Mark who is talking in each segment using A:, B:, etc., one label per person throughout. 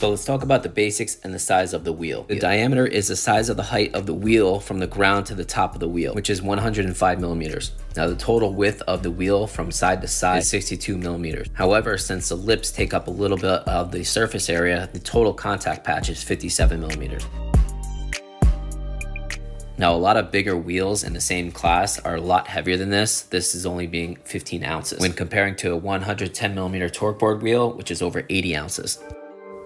A: So let's talk about the basics and the size of the wheel. The diameter is the size of the height of the wheel from the ground to the top of the wheel, which is 105 millimeters. Now the total width of the wheel from side to side is 62 millimeters. However, since the lips take up a little bit of the surface area, the total contact patch is 57 millimeters. Now, a lot of bigger wheels in the same class are a lot heavier than this. This is only being 15 ounces when comparing to a 110 millimeter torque board wheel, which is over 80 ounces.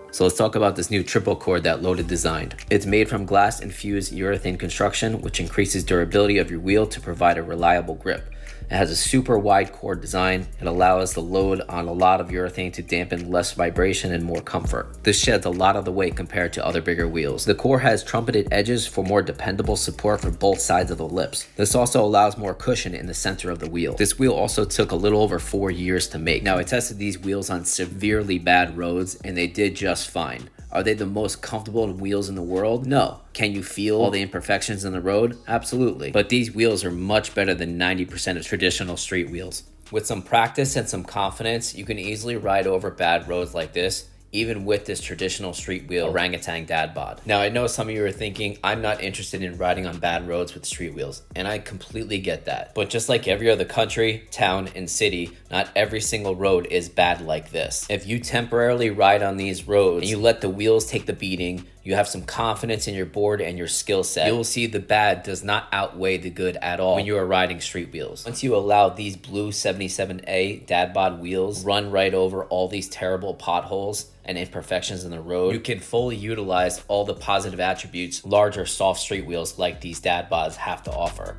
A: So let's talk about this new triple cord that Loaded designed. It's made from glass infused urethane construction, which increases durability of your wheel to provide a reliable grip. It has a super wide cord design. It allows the load on a lot of urethane to dampen less vibration and more comfort. This sheds a lot of the weight compared to other bigger wheels. The core has trumpeted edges for more dependable support for both sides of the lips. This also allows more cushion in the center of the wheel. This wheel also took a little over 4 years to make. Now, I tested these wheels on severely bad roads and they did just fine. Are they the most comfortable wheels in the world? No. Can you feel all the imperfections in the road? Absolutely. But these wheels are much better than 90% of traditional street wheels. With some practice and some confidence, you can easily ride over bad roads like this, even with this traditional street wheel Orangatang dad bod. Now, I know some of you are thinking, I'm not interested in riding on bad roads with street wheels, and I completely get that. But just like every other country, town, and city, not every single road is bad like this. If you temporarily ride on these roads and you let the wheels take the beating, you have some confidence in your board and your skill set, you'll see the bad does not outweigh the good at all when you are riding street wheels. Once you allow these blue 77A dad bod wheels run right over all these terrible potholes and imperfections in the road, you can fully utilize all the positive attributes larger soft street wheels like these dad bods have to offer.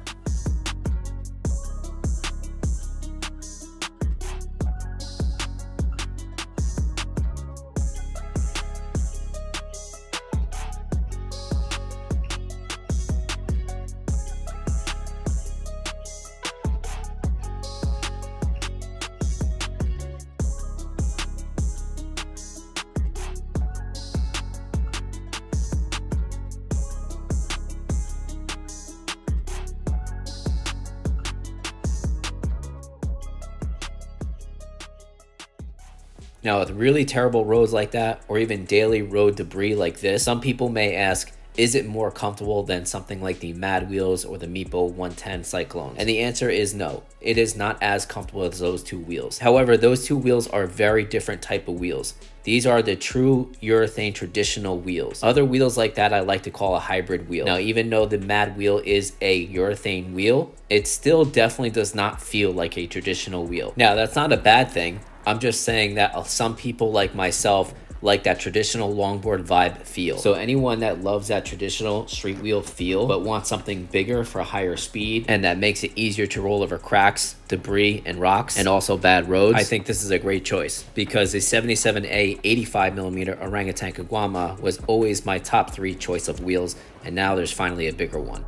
A: Now, with really terrible roads like that, or even daily road debris like this, some people may ask, is it more comfortable than something like the Mad Wheels or the meepo 110 Cyclones? And the answer is no. It is not as comfortable as those two wheels. However, those two wheels are very different type of wheels. These are the true urethane traditional wheels. Other wheels like that I like to call a hybrid wheel. Now, even though the Mad Wheel is a urethane wheel, it still definitely does not feel like a traditional wheel. Now, that's not a bad thing. I'm just saying that some people like myself like that traditional longboard vibe feel. So anyone that loves that traditional street wheel feel but wants something bigger for higher speed and that makes it easier to roll over cracks, debris, and rocks, and also bad roads, I think this is a great choice because the 77A 85mm Orangatang Kagwama was always my top 3 choice of wheels, and now there's finally a bigger one.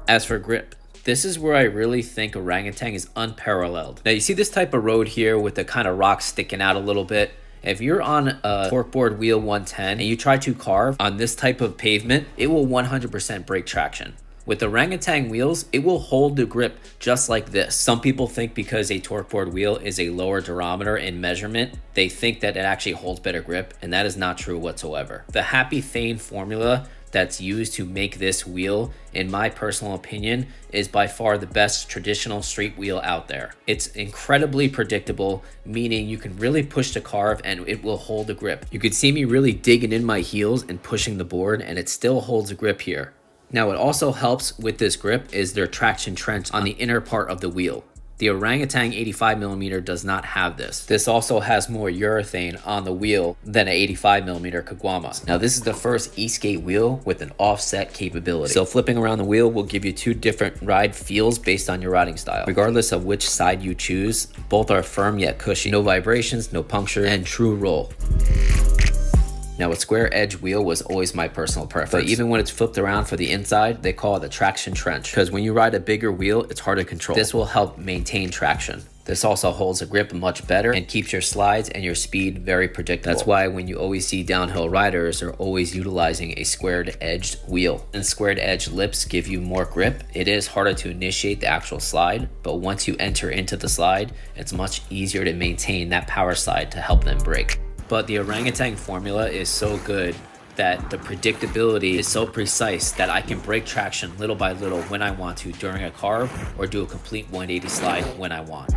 A: As for grip, this is where I really think Orangatang is unparalleled. Now, you see this type of road here with the kind of rocks sticking out a little bit. If you're on a torque board wheel 110 and you try to carve on this type of pavement, it will 100% break traction. With the Orangatang wheels, it will hold the grip just like this. Some people think because a torque board wheel is a lower durometer in measurement, they think that it actually holds better grip, and that is not true whatsoever. The Happy Thane formula that's used to make this wheel, in my personal opinion, is by far the best traditional street wheel out there. It's incredibly predictable, meaning you can really push the carve and it will hold the grip. You can see me really digging in my heels and pushing the board, and it still holds a grip here. Now, what also helps with this grip is their traction trench on the inner part of the wheel. The Orangatang 85mm does not have this. This also has more urethane on the wheel than an 85mm Kagwama. Now, this is the first e-skate wheel with an offset capability. So flipping around the wheel will give you 2 different ride feels based on your riding style. Regardless of which side you choose, both are firm yet cushy. No vibrations, no puncture, and true roll. Now, a square edge wheel was always my personal preference, but even when it's flipped around for the inside, they call it the traction trench, because when you ride a bigger wheel, it's hard to control. This will help maintain traction. This also holds the grip much better and keeps your slides and your speed very predictable. That's why when you always see downhill riders are always utilizing a squared edged wheel. And squared edge lips give you more grip. It is harder to initiate the actual slide, but once you enter into the slide, it's much easier to maintain that power slide to help them brake. But the Orangatang formula is so good that the predictability is so precise that I can break traction little by little when I want to during a carve, or do a complete 180 slide when I want.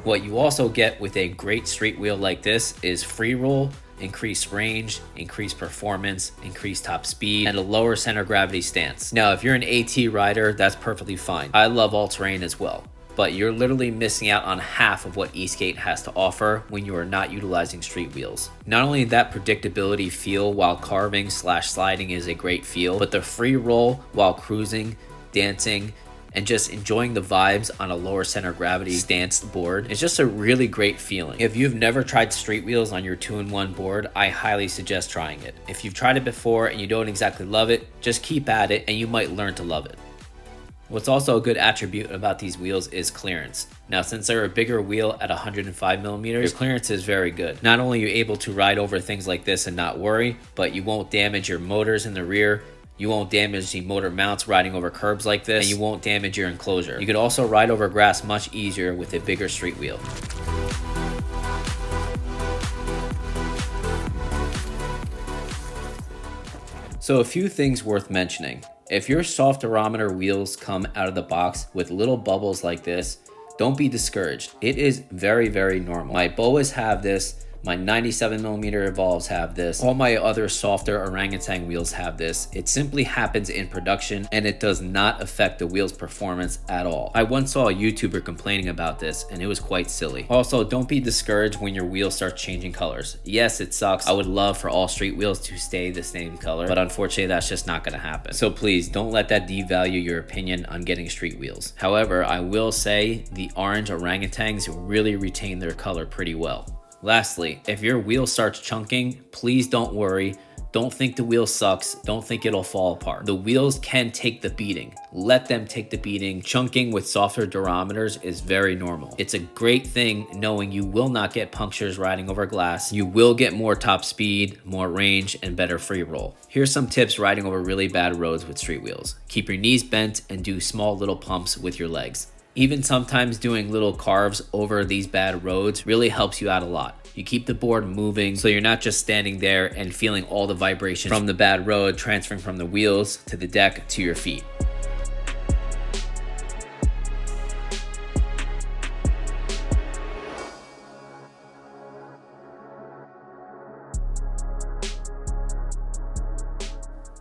A: What you also get with a great street wheel like this is free roll, increased range, increased performance, increased top speed, and a lower center of gravity stance. Now, if you're an AT rider, that's perfectly fine. I love all-terrain as well, but you're literally missing out on half of what eSkate has to offer when you are not utilizing street wheels. Not only that predictability feel while carving / sliding is a great feel, but the free roll while cruising, dancing, and just enjoying the vibes on a lower center of gravity stance board is just a really great feeling. If you've never tried street wheels on your 2-in-1 board, I highly suggest trying it. If you've tried it before and you don't exactly love it, just keep at it and you might learn to love it. What's also a good attribute about these wheels is clearance. Now, since they're a bigger wheel at 105mm, your clearance is very good. Not only are you able to ride over things like this and not worry, but you won't damage your motors in the rear, you won't damage the motor mounts riding over curbs like this, and you won't damage your enclosure. You could also ride over grass much easier with a bigger street wheel. So a few things worth mentioning. If your soft durometer wheels come out of the box with little bubbles like this, don't be discouraged. It is very, very normal. My boas have this. My 97mm Evolves have this. All my other softer Orangatang wheels have this. It simply happens in production and it does not affect the wheel's performance at all. I once saw a YouTuber complaining about this and it was quite silly. Also, don't be discouraged when your wheel starts changing colors. Yes, it sucks. I would love for all street wheels to stay the same color, but unfortunately that's just not gonna happen. So please don't let that devalue your opinion on getting street wheels. However, I will say the orange Orangatangs really retain their color pretty well. Lastly, if your wheel starts chunking, please don't worry. Don't think the wheel sucks. Don't think it'll fall apart. The wheels can take the beating. Let them take the beating. Chunking with softer durometers is very normal. It's a great thing knowing you will not get punctures riding over glass. You will get more top speed, more range, and better free roll. Here's some tips riding over really bad roads with street wheels. Keep your knees bent and do small little pumps with your legs. Even sometimes doing little carves over these bad roads really helps you out a lot. You keep the board moving so you're not just standing there and feeling all the vibration from the bad road transferring from the wheels to the deck to your feet.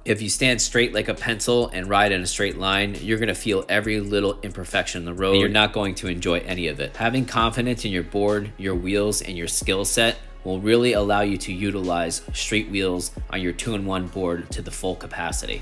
A: If you stand straight like a pencil and ride in a straight line, you're going to feel every little imperfection in the road and you're not going to enjoy any of it. Having confidence in your board, your wheels, and your skill set will really allow you to utilize street wheels on your 2-in-1 board to the full capacity.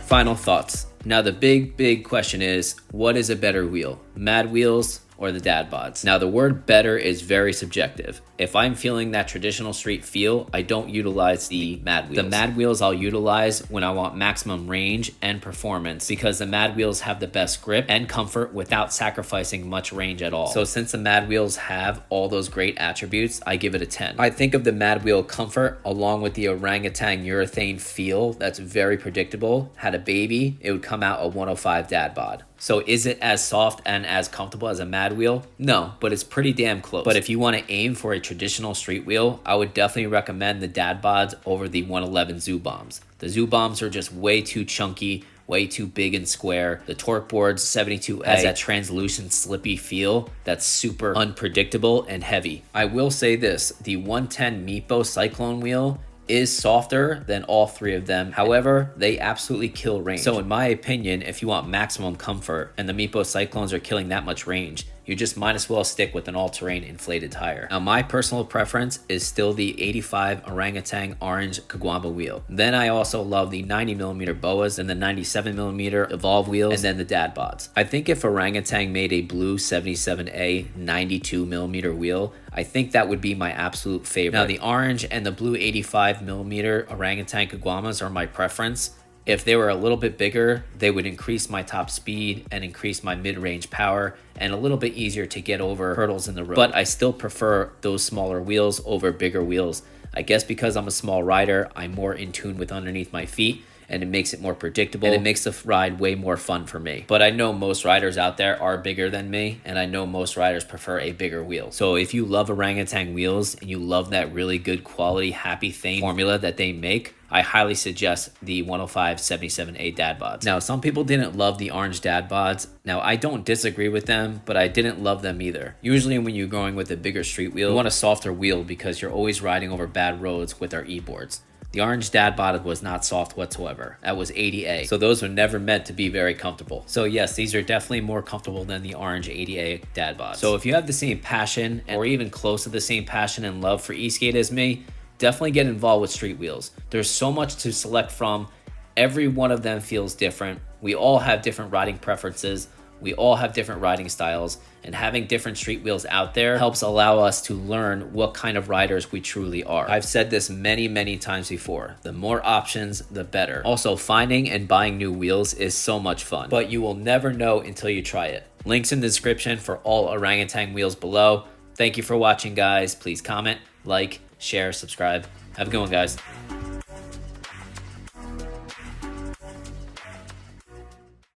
A: Final thoughts. Now the big question is, what is a better wheel? Mad wheels or the dad bods? Now the word better is very subjective. If I'm feeling that traditional street feel, I don't utilize the mad wheels. The mad wheels I'll utilize when I want maximum range and performance, because the mad wheels have the best grip and comfort without sacrificing much range at all. So since the mad wheels have all those great attributes, I give it a 10. I think of the mad wheel comfort along with the Orangatang urethane feel that's very predictable. Had a baby, it would come out a 105 dad bod. So is it as soft and as comfortable as a mad wheel? No, but it's pretty damn close. But if you want to aim for a traditional street wheel, I would definitely recommend the dad bods over the 111 Zoo Bombs. The Zoo Bombs are just way too chunky, way too big and square. The torque board's 72A has that translucent slippy feel that's super unpredictable and heavy. I will say this, the 110 meepo Cyclone wheel is softer than all three of them. However, they absolutely kill range. So in my opinion, if you want maximum comfort and the meepo Cyclones are killing that much range, you just might as well stick with an all-terrain inflated tire. Now my personal preference is still the 85 Orangatang orange Kagwamba wheel. Then I also love the 90mm boas and the 97mm Evolve wheels and then the dad bods. I think if Orangatang made a blue 77A 92mm wheel, I think that would be my absolute favorite. Now the orange and the blue 85mm Orangatang Kagwamas are my preference. If they were a little bit bigger, they would increase my top speed and increase my mid-range power and a little bit easier to get over hurdles in the road. But I still prefer those smaller wheels over bigger wheels. I guess because I'm a small rider, I'm more in tune with underneath my feet, and it makes it more predictable, and it makes the ride way more fun for me. But I know most riders out there are bigger than me, and I know most riders prefer a bigger wheel. So if you love Orangatang wheels and you love that really good quality happy thing formula that they make, I highly suggest the 105 77A dad bods. Now, some people didn't love the orange dad bods. Now, I don't disagree with them, but I didn't love them either. Usually when you're going with a bigger street wheel, you want a softer wheel because you're always riding over bad roads with our e-boards. The orange dad bod was not soft whatsoever. That was 80A. So those were never meant to be very comfortable. So yes, these are definitely more comfortable than the orange 80A dad bods. So if you have the same passion or even close to the same passion and love for e-skate as me, definitely get involved with street wheels. There's so much to select from. Every one of them feels different. We all have different riding preferences. We all have different riding styles, and having different street wheels out there helps allow us to learn what kind of riders we truly are. I've said this many times before. The more options, the better. Also, finding and buying new wheels is so much fun, but you will never know until you try it. Links in the description for all Orangatang wheels below. Thank you for watching, guys. Please comment, like, share, subscribe. Have a good one, guys.